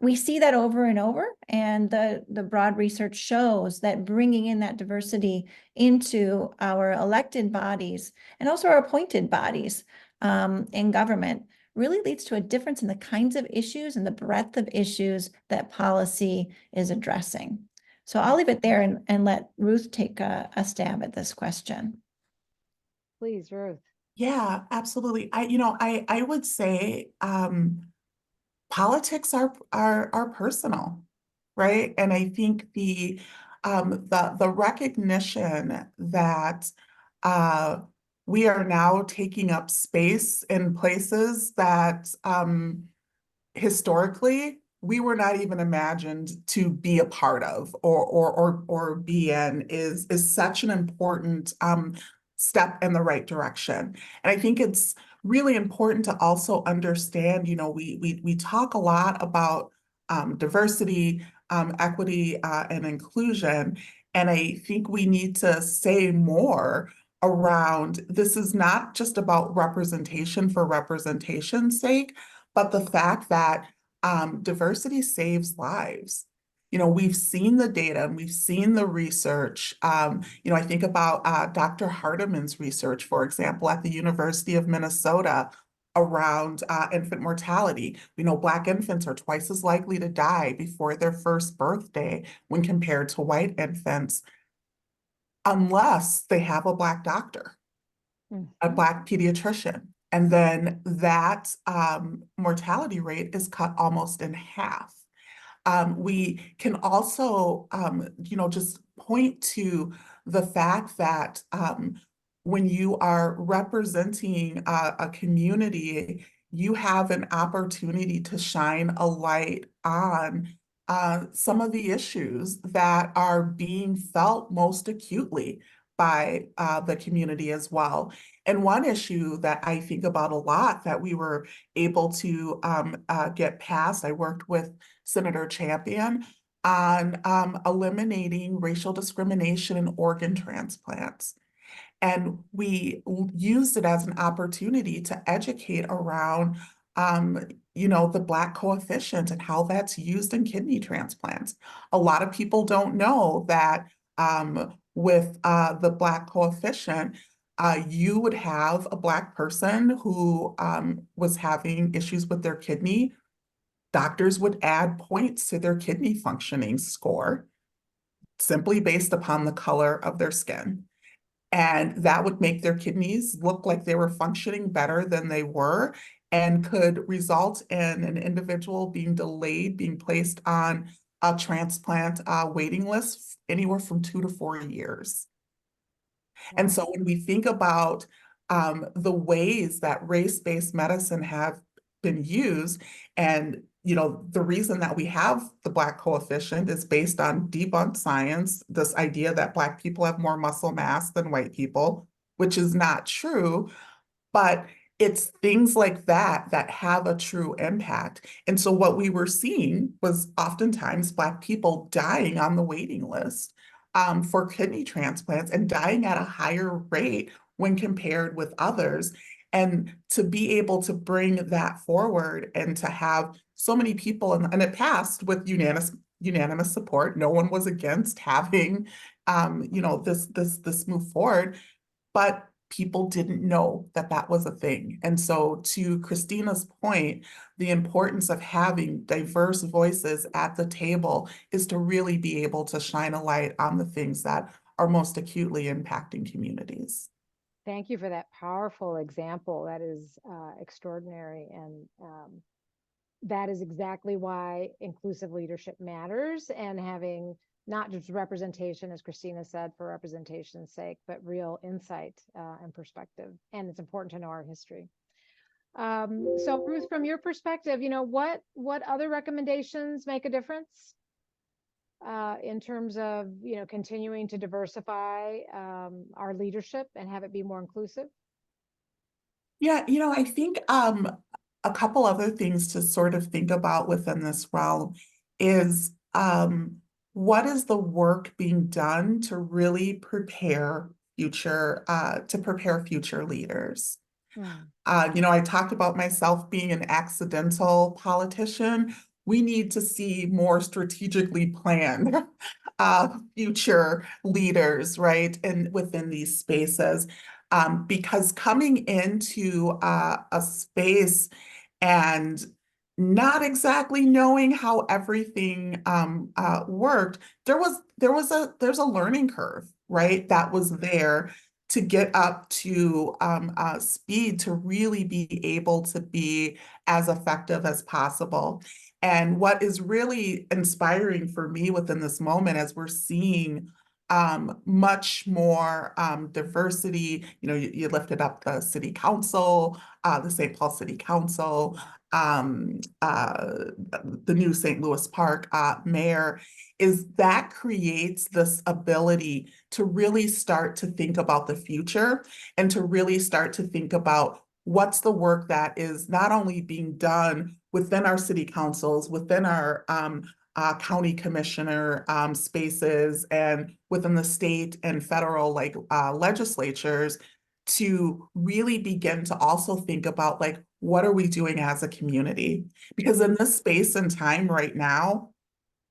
We see that over and over, and the broad research shows that bringing in that diversity into our elected bodies and also our appointed bodies in government really leads to a difference in the kinds of issues and the breadth of issues that policy is addressing. So I'll leave it there and let Ruth take a stab at this question. Please, Ruth. Yeah, absolutely. I would say politics are personal, right? And I think the recognition that we are now taking up space in places that historically we were not even imagined to be a part of or be in is such an important step in the right direction. And I think it's really important to also understand, we talk a lot about diversity, equity, and inclusion. And I think we need to say more around this is not just about representation for representation's sake, but the fact that diversity saves lives. We've seen the data and we've seen the research. I think about Dr. Hardiman's research, for example, at the University of Minnesota around infant mortality. We know Black infants are twice as likely to die before their first birthday when compared to white infants, unless they have a Black doctor, a Black pediatrician. And then that mortality rate is cut almost in half. We can also, just point to the fact that when you are representing a community, you have an opportunity to shine a light on some of the issues that are being felt most acutely by the community as well. And one issue that I think about a lot that we were able to get past, I worked with Senator Champion on eliminating racial discrimination in organ transplants. And we used it as an opportunity to educate around the Black coefficient and how that's used in kidney transplants. A lot of people don't know that with the Black coefficient, you would have a Black person who was having issues with their kidney. Doctors would add points to their kidney functioning score simply based upon the color of their skin. And that would make their kidneys look like they were functioning better than they were, and could result in an individual being delayed, being placed on a transplant waiting list anywhere from 2 to 4 years. And so when we think about the ways that race-based medicine have been used, and the reason that we have the Black coefficient is based on debunked science, this idea that Black people have more muscle mass than white people, which is not true, but it's things like that that have a true impact. And so what we were seeing was oftentimes Black people dying on the waiting list for kidney transplants, and dying at a higher rate when compared with others. And to be able to bring that forward and to have so many people, and it passed with unanimous support. No one was against having this move forward, but people didn't know that that was a thing. And so, to Christina's point, the importance of having diverse voices at the table is to really be able to shine a light on the things that are most acutely impacting communities. Thank you for that powerful example. That is extraordinary. And that is exactly why inclusive leadership matters, and having not just representation, as Christina said, for representation's sake, but real insight and perspective. And it's important to know our history. So Ruth, from your perspective, what other recommendations make a difference in terms of, continuing to diversify our leadership and have it be more inclusive? Yeah, I think a couple other things to sort of think about within this realm is what is the work being done to really prepare future leaders. I talked about myself being an accidental politician. We need to see more strategically planned future leaders, right? And within these spaces, because coming into a space and not exactly knowing how everything worked, there's a learning curve, right? That was there to get up to speed to really be able to be as effective as possible. And what is really inspiring for me within this moment, as we're seeing much more diversity, you lifted up the city council, the St. Paul City Council, the new St. Louis Park mayor, is that creates this ability to really start to think about the future, and to really start to think about what's the work that is not only being done within our city councils, within our county commissioner spaces, and within the state and federal legislatures, to really begin to also think about what are we doing as a community? Because in this space and time right now,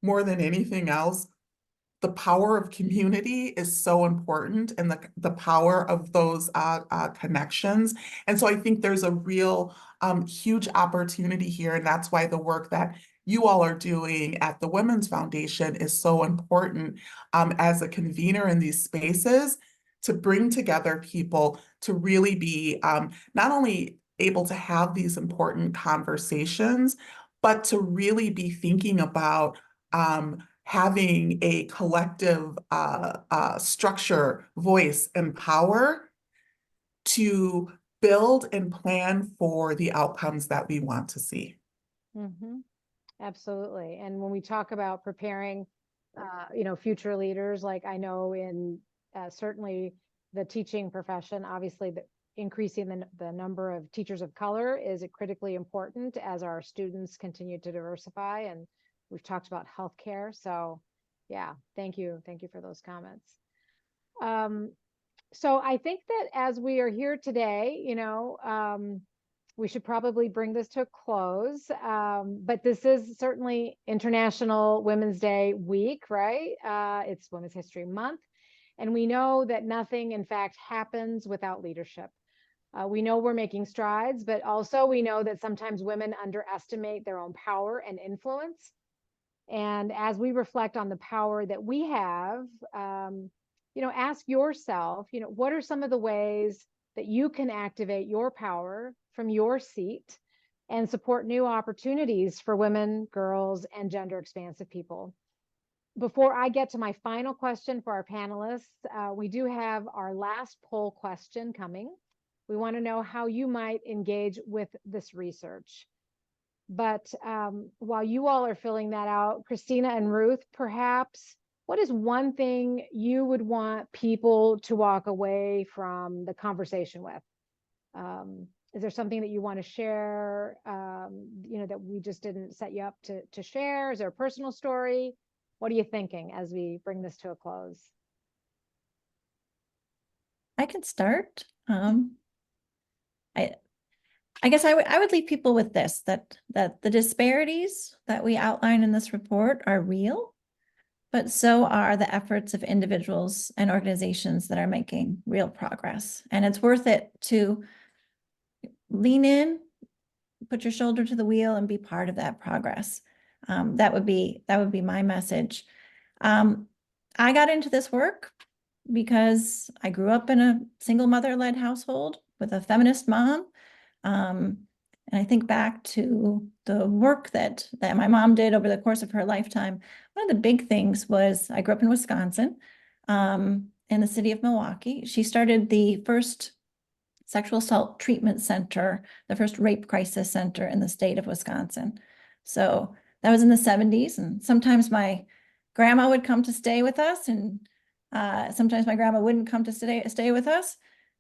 more than anything else, the power of community is so important, and the power of those connections. And so I think there's a real huge opportunity here, and that's why the work that you all are doing at the Women's Foundation is so important as a convener in these spaces, to bring together people to really be not only able to have these important conversations, but to really be thinking about having a collective structure, voice, and power to build and plan for the outcomes that we want to see. Absolutely. And when we talk about preparing, future leaders, like I know in certainly the teaching profession, obviously increasing the number of teachers of color is critically important as our students continue to diversify. And we've talked about healthcare. So yeah, thank you. Thank you for those comments. So I think that as we are here today, we should probably bring this to a close. But this is certainly International Women's Day week, right? It's Women's History Month. And we know that nothing, in fact, happens without leadership. We know we're making strides, but also we know that sometimes women underestimate their own power and influence. And as we reflect on the power that we have, ask yourself, what are some of the ways that you can activate your power from your seat and support new opportunities for women, girls, and gender expansive people. Before I get to my final question for our panelists, we do have our last poll question coming. We want to know how you might engage with this research. But while you all are filling that out, Christina and Ruth, perhaps, what is one thing you would want people to walk away from the conversation with? Is there something that you want to share, that we just didn't set you up to share? Is there a personal story? What are you thinking as we bring this to a close? I can start. I guess I would leave people with this, that the disparities that we outline in this report are real, but so are the efforts of individuals and organizations that are making real progress. And it's worth it to lean in, put your shoulder to the wheel, and be part of that progress. That would be my message. I got into this work because I grew up in a single mother-led household with a feminist mom. And I think back to the work that my mom did over the course of her lifetime. One of the big things was I grew up in Wisconsin, in the city of Milwaukee. She started the first sexual assault treatment center, the first rape crisis center in the state of Wisconsin. So that was in the 70s. And sometimes my grandma would come to stay with us, and sometimes my grandma wouldn't come to stay with us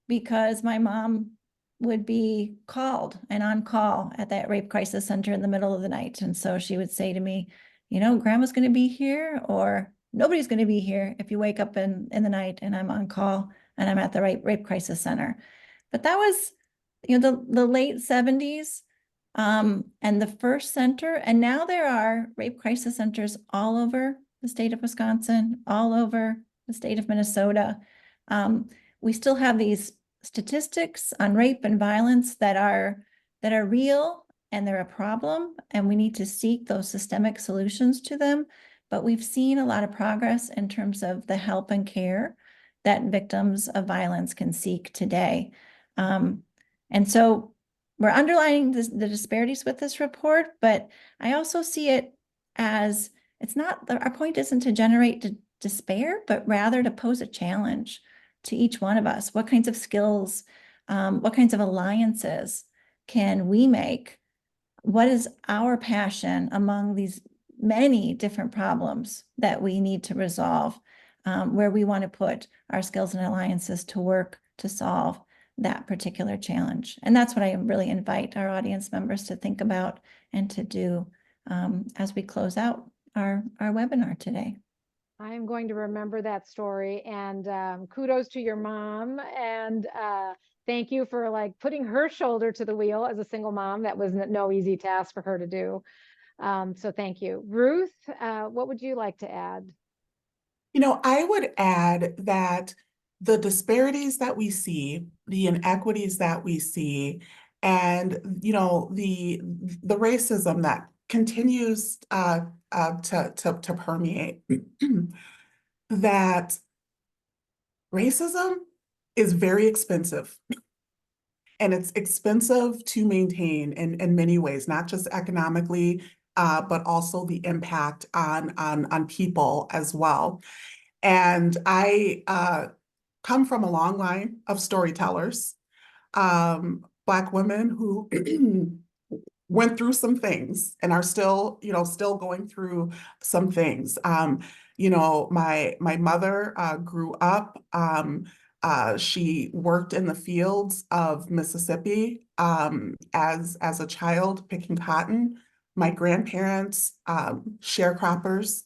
because my mom would be called and on call at that rape crisis center in the middle of the night. And so she would say to me, grandma's going to be here, or nobody's going to be here if you wake up in the night and I'm on call and I'm at the rape crisis center. But that was, the late 70s, and the first center. And now there are rape crisis centers all over the state of Wisconsin, all over the state of Minnesota. We still have these statistics on rape and violence that are real, and they're a problem, and we need to seek those systemic solutions to them. But we've seen a lot of progress in terms of the help and care that victims of violence can seek today. And so we're underlining the disparities with this report, but I also see it as our point isn't to generate despair, but rather to pose a challenge to each one of us. What kinds of skills, what kinds of alliances can we make? What is our passion among these many different problems that we need to resolve, where we want to put our skills and alliances to work to solve that particular challenge? And that's what I really invite our audience members to think about and to do as we close out our webinar today. I am going to remember that story, and kudos to your mom, and thank you for putting her shoulder to the wheel as a single mom. That was no easy task for her to do. So thank you. Ruth, what would you like to add? I would add that the disparities that we see, the inequities that we see, and the racism that continues to permeate, that racism is very expensive. And it's expensive to maintain in many ways, not just economically, but also the impact on people as well. And I come from a long line of storytellers, Black women who went through some things and are still going through some things. My mother grew up. She worked in the fields of Mississippi as a child picking cotton. My grandparents, sharecroppers,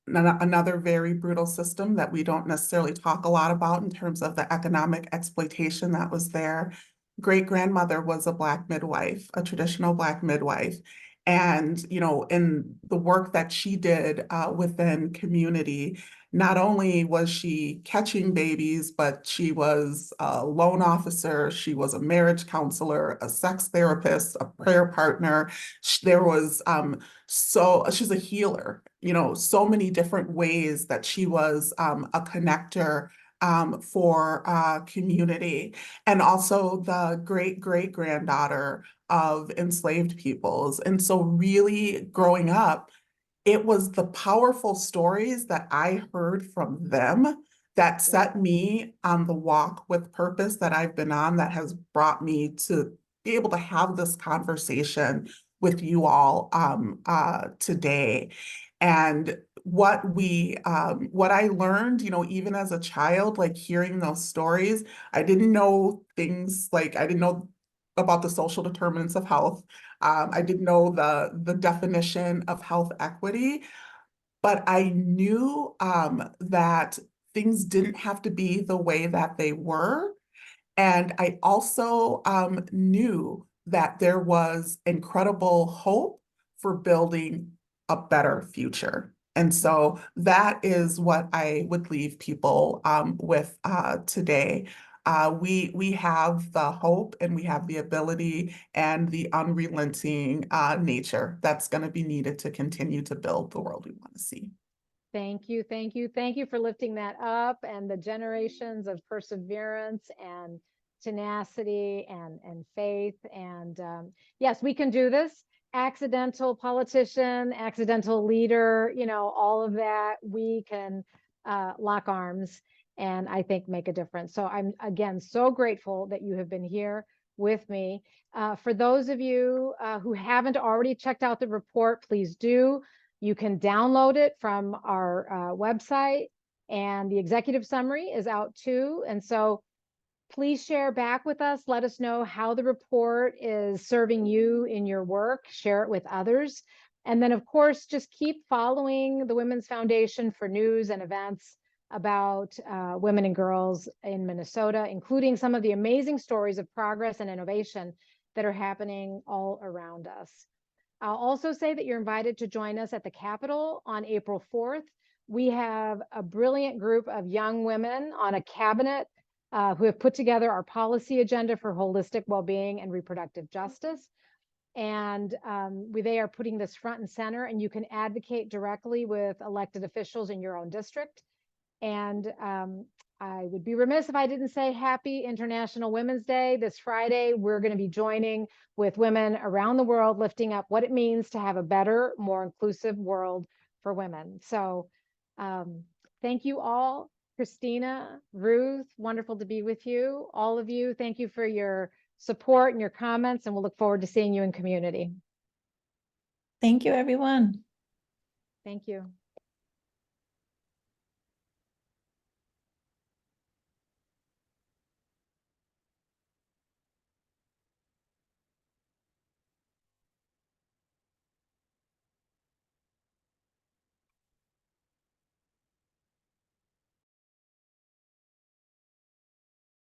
another very brutal system that we don't necessarily talk a lot about in terms of the economic exploitation that was there. Great-grandmother was a Black midwife, a traditional Black midwife. And, in the work that she did within community, not only was she catching babies, but she was a loan officer, she was a marriage counselor, a sex therapist, a prayer partner. There was she's a healer, so many different ways that she was a connector for community, and also the great-great-granddaughter of enslaved peoples. And so really growing up, it was the powerful stories that I heard from them that set me on the walk with purpose that I've been on, that has brought me to be able to have this conversation with you all today. And what I learned, even as a child, like hearing those stories, I didn't know things like, I didn't know about the social determinants of health. I didn't know the definition of health equity, but I knew that things didn't have to be the way that they were. And I also knew that there was incredible hope for building a better future. And so that is what I would leave people with today. We have the hope, and we have the ability and the unrelenting nature that's going to be needed to continue to build the world we want to see. Thank you, thank you, thank you for lifting that up, and the generations of perseverance and tenacity and faith. And yes, we can do this. Accidental politician, accidental leader, all of that, we can lock arms and I think make a difference. So I'm again so grateful that you have been here with me. For those of you who haven't already checked out the report, please do. You can download it from our website, and the executive summary is out too. And so please share back with us. Let us know how the report is serving you in your work. Share it with others. And then, of course, just keep following the Women's Foundation for news and events about women and girls in Minnesota, including some of the amazing stories of progress and innovation that are happening all around us. I'll also say that you're invited to join us at the Capitol on April 4th. We have a brilliant group of young women on a cabinet who have put together our policy agenda for holistic well-being and reproductive justice. And they are putting this front and center, and you can advocate directly with elected officials in your own district. And I would be remiss if I didn't say Happy International Women's Day. This Friday, we're going to be joining with women around the world, lifting up what it means to have a better, more inclusive world for women. So thank you all. Christina, Ruth, wonderful to be with you. All of you, thank you for your support and your comments, and we'll look forward to seeing you in community. Thank you, everyone. Thank you.